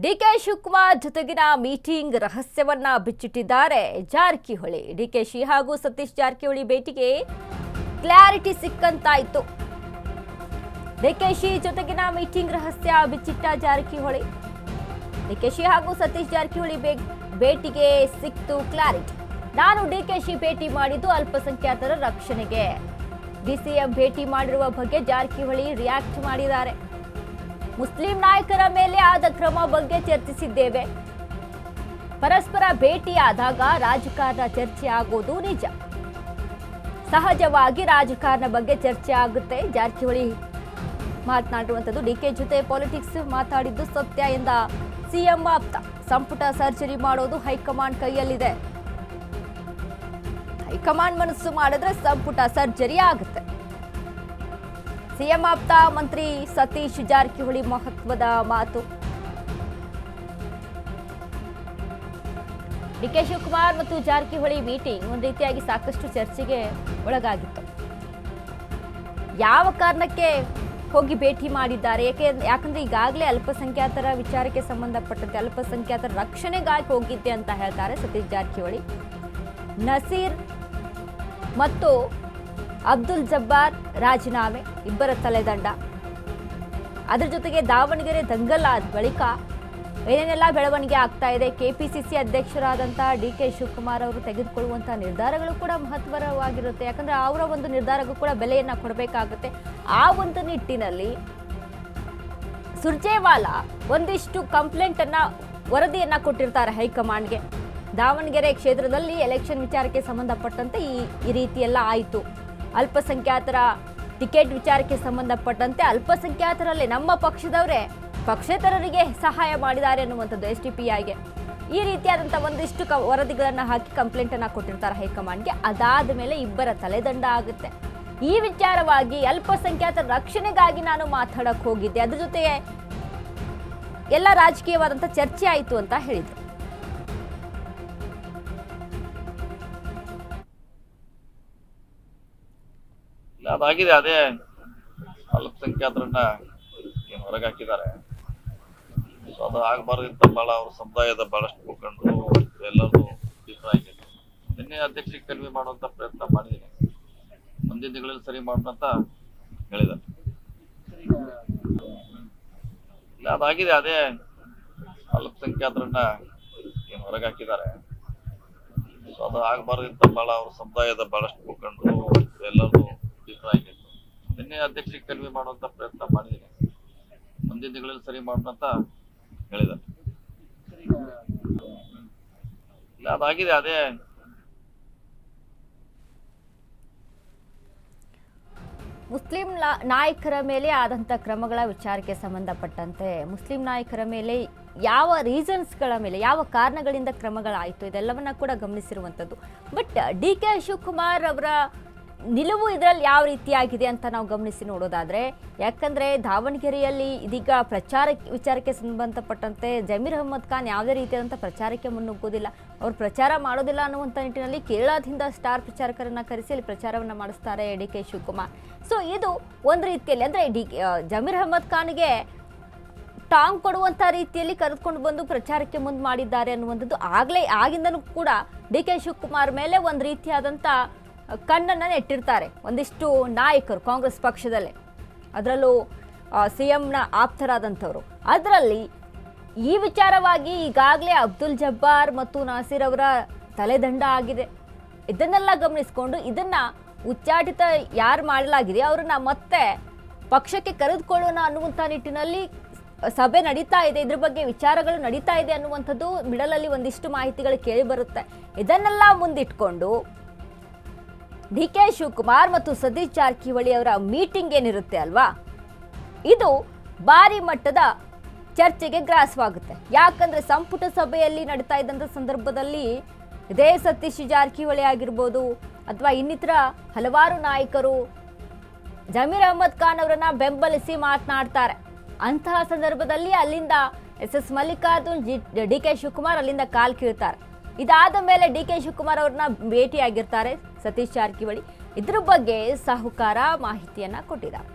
DK Shivakumar ಜೊತೆಗಿನ meeting ರಹಸ್ಯವನ್ನ ಬಿಚ್ಚಿಟ್ಟಿದ್ದಾರೆ Jarkiholi. DKShi ಹಾಗೂ ಸತೀಶ್ ಜಾರಕಿಹೊಳಿ ಭೇಟಿಗೆ ಕ್ಲಾರಿಟಿ ಸಿಕ್ಕಂತಾಯಿತು. ಡಿಕೆಶಿ ಜೊತೆಗಿನ ಮೀಟಿಂಗ್ ರಹಸ್ಯ ಬಿಚ್ಚಿಟ್ಟ ಜಾರಕಿಹೊಳಿ. ಡಿಕೆಶಿ ಹಾಗೂ ಸತೀಶ್ ಜಾರಕಿಹೊಳಿ ಭೇಟಿಗೆ ಸಿಕ್ತು ಕ್ಲಾರಿಟಿ. ನಾನು ಡಿಕೆಶಿ ಭೇಟಿ ಮಾಡಿದ್ದು ಅಲ್ಪಸಂಖ್ಯಾತರ ರಕ್ಷಣೆಗೆ. ಡಿಸಿಎಂ ಭೇಟಿ ಮಾಡಿರುವ ಬಗ್ಗೆ ಜಾರಕಿಹೊಳಿ ರಿಯಾಕ್ಟ್ ಮಾಡಿದ್ದಾರೆ. ಮುಸ್ಲಿಂ ನಾಯಕರ ಮೇಲೆ ಆದ ಕ್ರಮ ಬಗ್ಗೆ ಚರ್ಚಿಸಿದ್ದೇವೆ. ಪರಸ್ಪರ ಭೇಟಿಯಾದಾಗ ರಾಜಕಾರಣ ಚರ್ಚೆ ಆಗೋದು ನಿಜ. ಸಹಜವಾಗಿ ರಾಜಕಾರಣ ಬಗ್ಗೆ ಚರ್ಚೆ ಆಗುತ್ತೆ. ಜಾರಕಿಹೊಳಿ ಮಾತನಾಡಿರುವಂಥದ್ದು. ಡಿಕೆ ಜೊತೆ ಪಾಲಿಟಿಕ್ಸ್ ಮಾತಾಡಿದ್ದು ಸತ್ಯ ಎಂದ ಸಿಎಂ ಆಪ್ತ. ಸಂಪುಟ ಸರ್ಜರಿ ಮಾಡೋದು ಹೈಕಮಾಂಡ್ ಕೈಯಲ್ಲಿದೆ. ಹೈಕಮಾಂಡ್ ಮನಸ್ಸು ಮಾಡಿದ್ರೆ ಸಂಪುಟ ಸರ್ಜರಿ ಆಗುತ್ತೆ. ಸಿಎಂ ಆಪ್ತ ಮಂತ್ರಿ ಸತೀಶ್ ಜಾರಕಿಹೊಳಿ ಮಹತ್ವದ ಮಾತು. ಡಿಕೆ ಶಿವಕುಮಾರ್ ಮತ್ತು ಜಾರಕಿಹೊಳಿ ಮೀಟಿಂಗ್ ಒಂದು ರೀತಿಯಾಗಿ ಸಾಕಷ್ಟು ಚರ್ಚೆಗೆ ಒಳಗಾಗಿತ್ತು. ಯಾವ ಕಾರಣಕ್ಕೆ ಹೋಗಿ ಭೇಟಿ ಮಾಡಿದ್ದಾರೆ, ಯಾಕಂದ್ರೆ ಈಗಾಗಲೇ ಅಲ್ಪಸಂಖ್ಯಾತರ ವಿಚಾರಕ್ಕೆ ಸಂಬಂಧಪಟ್ಟಂತೆ ಅಲ್ಪಸಂಖ್ಯಾತರ ರಕ್ಷಣೆಗಾಗಿ ಹೋಗಿದ್ದೆ ಅಂತ ಹೇಳ್ತಾರೆ ಸತೀಶ್ ಜಾರಕಿಹೊಳಿ. ನಸೀರ್ ಮತ್ತು ಅಬ್ದುಲ್ ಜಬ್ಬಾರ್ ರಾಜೀನಾಮೆ, ಇಬ್ಬರ ತಲೆದಂಡ. ಅದರ ಜೊತೆಗೆ ದಾವಣಗೆರೆ ದಂಗಲ್ ಆದ ಬಳಿಕ ಏನೇನೆಲ್ಲ ಬೆಳವಣಿಗೆ ಆಗ್ತಾ ಇದೆ, ಕೆಪಿಸಿಸಿ ಅಧ್ಯಕ್ಷರಾದಂತಹ ಡಿಕೆ ಶಿವಕುಮಾರ್ ಅವರು ತೆಗೆದುಕೊಳ್ಳುವಂತಹ ನಿರ್ಧಾರಗಳು ಕೂಡ ಮಹತ್ವವಾಗಿರುತ್ತೆ. ಯಾಕಂದ್ರೆ ಅವರ ಒಂದು ನಿರ್ಧಾರಕ್ಕೂ ಕೂಡ ಬೆಲೆಯನ್ನ ಕೊಡಬೇಕಾಗುತ್ತೆ. ಆ ಒಂದು ನಿಟ್ಟಿನಲ್ಲಿ ಸುರ್ಜೇವಾಲಾ ಒಂದಿಷ್ಟು ಕಂಪ್ಲೇಂಟ್ ಅನ್ನ ವರದಿಯನ್ನ ಕೊಟ್ಟಿರ್ತಾರೆ ಹೈಕಮಾಂಡ್ಗೆ. ದಾವಣಗೆರೆ ಕ್ಷೇತ್ರದಲ್ಲಿ ಎಲೆಕ್ಷನ್ ವಿಚಾರಕ್ಕೆ ಸಂಬಂಧಪಟ್ಟಂತೆ ಈ ರೀತಿಯೆಲ್ಲ ಆಯಿತು. ಅಲ್ಪಸಂಖ್ಯಾತರ ಟಿಕೆಟ್ ವಿಚಾರಕ್ಕೆ ಸಂಬಂಧಪಟ್ಟಂತೆ ಅಲ್ಪಸಂಖ್ಯಾತರಲ್ಲಿ ನಮ್ಮ ಪಕ್ಷದವರೇ ಪಕ್ಷೇತರರಿಗೆ ಸಹಾಯ ಮಾಡಿದ್ದಾರೆ ಅನ್ನುವಂಥದ್ದು SDPIಗೆ ಈ ರೀತಿಯಾದಂಥ ಒಂದಿಷ್ಟು ವರದಿಗಳನ್ನು ಹಾಕಿ ಕಂಪ್ಲೇಂಟ್ ಅನ್ನ ಕೊಟ್ಟಿರ್ತಾರೆ ಹೈಕಮಾಂಡ್ಗೆ. ಅದಾದ ಮೇಲೆ ಇಬ್ಬರ ತಲೆದಂಡ ಆಗುತ್ತೆ. ಈ ವಿಚಾರವಾಗಿ ಅಲ್ಪಸಂಖ್ಯಾತರ ರಕ್ಷಣೆಗಾಗಿ ನಾನು ಮಾತಾಡಕ್ ಹೋಗಿದ್ದೆ, ಅದ್ರ ಜೊತೆಗೆ ಎಲ್ಲ ರಾಜಕೀಯವಾದಂಥ ಚರ್ಚೆ ಆಯಿತು ಅಂತ ಹೇಳಿದ್ರು. ಅದಾಗಿದೆ. ಅದೇ ಅಲ್ಪಸಂಖ್ಯಾತರನ್ನ ಹೊರಗೆ ಹಾಕಿದ್ದಾರೆ. ಸೊ ಅದು ಆಗಬಾರ್ದಂತ ಬಹಳ ಅವ್ರ ಸಮುದಾಯದ ಬಹಳಷ್ಟು ಮುಖಂಡರು ಎಲ್ಲರೂ ಅಭಿಪ್ರಾಯ ಆಗಿದೆ. ನಿನ್ನೆ ಅಧ್ಯಕ್ಷರಿಗೆ ಕಡಿಮೆ ಮಾಡುವಂತ ಪ್ರಯತ್ನ ಮಾಡಿದ್ದೀನಿ. ಮುಂದಿನ ದಿನಗಳಲ್ಲಿ ಸರಿ ಮಾಡೋಣ ಅಂತ ಹೇಳಿದ್ದಾರೆ. ಅದಾಗಿದೆ. ಅದೇ ಅಲ್ಪಸಂಖ್ಯಾತರನ್ನ ಹೊರಗೆ ಹಾಕಿದ್ದಾರೆ. ಸೊ ಅದು ಆಗಬಾರ್ದಂತ ಬಹಳ ಅವ್ರ ಸಮುದಾಯದ ಬಹಳಷ್ಟು ಮುಖಂಡರು ಎಲ್ಲರೂ ಅಭಿಪ್ರಾಯ ಆಗಿದೆ. ನಿನ್ನೆ ಅಧ್ಯಕ್ಷರಿಗೆ ಕಡಿಮೆ ಮಾಡುವಂತ ಪ್ರಯತ್ನ ಮಾಡಿದ್ದೀನಿ. ಮುಂದಿನ ದಿನಗಳಲ್ಲಿ ಸರಿ ಮಾಡೋಣ ಅಂತ ಹೇಳಿದ್ದಾರೆ. ಅದಾಗಿದೆ. ಅದೇ ಮುಸ್ಲಿಂ ನಾಯಕರ ಮೇಲೆ ಆದಂಥ ಕ್ರಮಗಳ ವಿಚಾರಕ್ಕೆ ಸಂಬಂಧಪಟ್ಟಂತೆ ಮುಸ್ಲಿಂ ನಾಯಕರ ಮೇಲೆ ಯಾವ ರೀಸನ್ಸ್ಗಳ ಮೇಲೆ ಯಾವ ಕಾರಣಗಳಿಂದ ಕ್ರಮಗಳಾಯಿತು ಇದೆಲ್ಲವನ್ನ ಕೂಡ ಗಮನಿಸಿರುವಂಥದ್ದು. ಬಟ್ ಡಿಕೆ ಶಿವಕುಮಾರ್ ಅವರ ನಿಲುವು ಇದರಲ್ಲಿ ಯಾವ ರೀತಿಯಾಗಿದೆ ಅಂತ ನಾವು ಗಮನಿಸಿ ನೋಡೋದಾದ್ರೆ, ಯಾಕಂದ್ರೆ ದಾವಣಗೆರೆಯಲ್ಲಿ ಇದೀಗ ವಿಚಾರಕ್ಕೆ ಸಂಬಂಧಪಟ್ಟಂತೆ ಜಮೀರ್ ಅಹ್ಮದ್ ಖಾನ್ ಯಾವುದೇ ರೀತಿಯಾದಂಥ ಪ್ರಚಾರಕ್ಕೆ ಮುನ್ನುಗ್ಗೋದಿಲ್ಲ, ಅವ್ರು ಪ್ರಚಾರ ಮಾಡೋದಿಲ್ಲ ಅನ್ನುವಂಥ ನಿಟ್ಟಿನಲ್ಲಿ ಕೇರಳದಿಂದ ಸ್ಟಾರ್ ಪ್ರಚಾರಕರನ್ನ ಕರೆಸಿ ಅಲ್ಲಿ ಪ್ರಚಾರವನ್ನ ಮಾಡಿಸ್ತಾರೆ ಡಿಕೆ ಶಿವಕುಮಾರ್. ಸೊ ಇದು ಒಂದು ರೀತಿಯಲ್ಲಿ ಅಂದ್ರೆ ಜಮೀರ್ ಅಹ್ಮದ್ ಖಾನ್ಗೆ ಟಾಂಗ್ ಕೊಡುವಂಥ ರೀತಿಯಲ್ಲಿ ಕರೆದುಕೊಂಡು ಬಂದು ಪ್ರಚಾರಕ್ಕೆ ಮುಂದೆ ಮಾಡಿದ್ದಾರೆ ಅನ್ನುವಂಥದ್ದು ಆಗಿಂದನೂ ಕೂಡ ಡಿಕೆ ಶಿವಕುಮಾರ್ ಮೇಲೆ ಒಂದು ರೀತಿಯಾದಂಥ ಕಣ್ಣನ್ನು ನೆಟ್ಟಿರ್ತಾರೆ ಒಂದಿಷ್ಟು ನಾಯಕರು ಕಾಂಗ್ರೆಸ್ ಪಕ್ಷದಲ್ಲೇ, ಅದರಲ್ಲೂ CMನ ಆಪ್ತರಾದಂಥವ್ರು. ಅದರಲ್ಲಿ ಈ ವಿಚಾರವಾಗಿ ಈಗಾಗಲೇ ಅಬ್ದುಲ್ ಜಬ್ಬಾರ್ ಮತ್ತು ನಾಸೀರ್ ಅವರ ತಲೆದಂಡ ಆಗಿದೆ. ಇದನ್ನೆಲ್ಲ ಗಮನಿಸಿಕೊಂಡು ಇದನ್ನ ಉಚ್ಚಾಟಿತ ಯಾರು ಮಾಡಲಾಗಿದೆ ಅವರನ್ನ ಮತ್ತೆ ಪಕ್ಷಕ್ಕೆ ಕರೆದುಕೊಳ್ಳೋಣ ಅನ್ನುವಂಥ ನಿಟ್ಟಿನಲ್ಲಿ ಸಭೆ ನಡೀತಾ ಇದೆ. ಇದ್ರ ಬಗ್ಗೆ ವಿಚಾರಗಳು ನಡೀತಾ ಇದೆ ಅನ್ನುವಂಥದ್ದು ಮಿಡಲಲ್ಲಿ ಒಂದಿಷ್ಟು ಮಾಹಿತಿಗಳು ಕೇಳಿ ಬರುತ್ತೆ. ಇದನ್ನೆಲ್ಲ ಮುಂದಿಟ್ಕೊಂಡು ಡಿಕೆ ಶಿವಕುಮಾರ್ ಮತ್ತು ಸತೀಶ್ ಜಾರಕಿಹೊಳಿ ಅವರ ಮೀಟಿಂಗ್ ಏನಿರುತ್ತೆ ಅಲ್ವಾ, ಇದು ಭಾರಿ ಮಟ್ಟದ ಚರ್ಚೆಗೆ ಗ್ರಾಸವಾಗುತ್ತೆ. ಯಾಕಂದ್ರೆ ಸಂಪುಟ ಸಭೆಯಲ್ಲಿ ನಡೀತಾ ಇದ್ದಂಥ ಸಂದರ್ಭದಲ್ಲಿ ಇದೇ ಸತೀಶ್ ಜಾರಕಿಹೊಳಿ ಆಗಿರ್ಬೋದು ಅಥವಾ ಇನ್ನಿತರ ಹಲವಾರು ನಾಯಕರು ಜಮೀರ್ ಅಹ್ಮದ್ ಖಾನ್ ಅವರನ್ನ ಬೆಂಬಲಿಸಿ ಮಾತನಾಡ್ತಾರೆ. ಅಂತಹ ಸಂದರ್ಭದಲ್ಲಿ ಅಲ್ಲಿಂದ SS ಮಲ್ಲಿಕಾರ್ಜುನ್ ಡಿಕೆ ಶಿವಕುಮಾರ್ ಅಲ್ಲಿಂದ ಕಾಲ್ ಕೀಳ್ತಾರೆ. ಇದಾದ ಮೇಲೆ ಡಿಕೆ ಶಿವಕುಮಾರ್ ಅವ್ರನ್ನ ಭೇಟಿಯಾಗಿರ್ತಾರೆ ಸತೀಶ್ ಜಾರಕಿಹೊಳಿ. ಇದ್ರ ಬಗ್ಗೆ ಸಾಹುಕಾರ ಮಾಹಿತಿಯನ್ನ ಕೊಟ್ಟಿದ್ದಾರೆ.